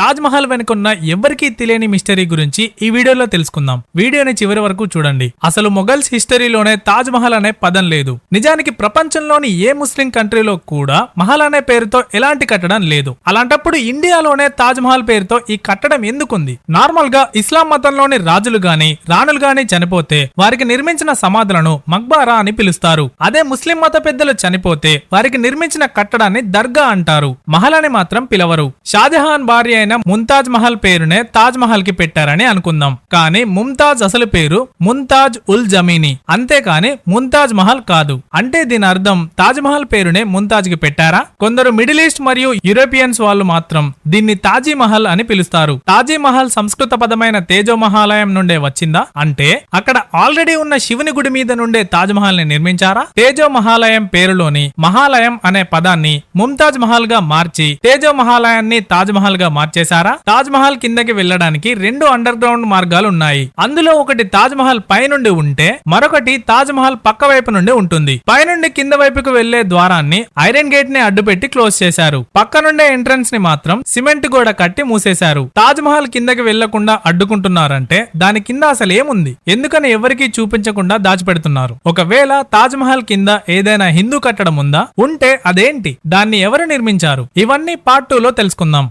తాజ్ మహల్ వెనుకున్న ఎవరికీ తెలియని మిస్టరీ గురించి ఈ వీడియోలో తెలుసుకుందాం. వీడియోని చివరి వరకు చూడండి. అసలు మొఘల్స్ హిస్టరీలోనే తాజ్ మహల్ అనే పదం లేదు. నిజానికి ప్రపంచంలోని ఏ ముస్లిం కంట్రీలో కూడా మహల్ అనే పేరుతో ఎలాంటి కట్టడం లేదు. అలాంటప్పుడు ఇండియాలోనే తాజ్ మహల్ పేరుతో ఈ కట్టడం ఎందుకుంది? నార్మల్ గా ఇస్లాం మతంలోని రాజులు గాని రాణులు గాని చనిపోతే వారికి నిర్మించిన సమాధులను మక్బారా అని పిలుస్తారు. అదే ముస్లిం మత పెద్దలు చనిపోతే వారికి నిర్మించిన కట్టడాన్ని దర్గా అంటారు. మహల్ అని మాత్రం పిలవరు. షాజహాన్ భార్య అయిన ముంతాజ్ మహల్ పేరునే తాజ్ మహల్ కి పెట్టారని అనుకుందాం. కానీ ముంతాజ్ అసలు పేరు ముంతాజ్ ఉల్ జమీని, అంతేకాని ముంతాజ్ మహల్ కాదు. అంటే దీని అర్థం తాజ్ మహల్ పేరునే ముంతాజ్ కి పెట్టారా? కొందరు మిడిల్ ఈస్ట్ మరియు యూరోపియన్స్ వాళ్ళు మాత్రం దీన్ని తాజీ మహల్ అని పిలుస్తారు. తాజీ మహల్ సంస్కృత పదమైన తేజో మహాలయం నుండే వచ్చిందా? అంటే అక్కడ ఆల్రెడీ ఉన్న శివుని గుడి మీద నుండే తాజ్ మహల్ ని నిర్మించారా? తేజో మహాలయం పేరులోని మహాలయం అనే పదాన్ని ముంతాజ్ మహల్ గా మార్చి తేజో మహాలయాన్ని తాజ్ మహల్ గా మార్చేశారా? తాజ్ మహల్ కిందకి వెళ్లడానికి 2 అండర్ గ్రౌండ్ మార్గాలు ఉన్నాయి. అందులో ఒకటి తాజ్ మహల్ పై నుండి ఉంటే మరొకటి తాజ్ మహల్ పక్క వైపు నుండి ఉంటుంది. పై నుండి కింద వైపుకు వెళ్లే ద్వారాన్ని ఐరన్ గేట్ ని అడ్డుపెట్టి క్లోజ్ చేశారు. పక్క నుండే ఎంట్రన్స్ ని మాత్రం సిమెంట్ గోడ కట్టి మూసేశారు. తాజ్ మహల్ కిందకి వెళ్లకుండా అడ్డుకుంటున్నారంటే దాని కింద అసలు ఏముంది? ఎందుకని ఎవరికీ చూపించకుండా దాచిపెడుతున్నారు? ఒకవేళ తాజ్ మహల్ కింద ఏదైనా హిందూ కట్టడం ఉందా? ఉంటే అదేంటి? దాన్ని ఎవరు నిర్మించారు? ఇవన్నీ పార్ట్ 2 లో తెలుసుకుందాం.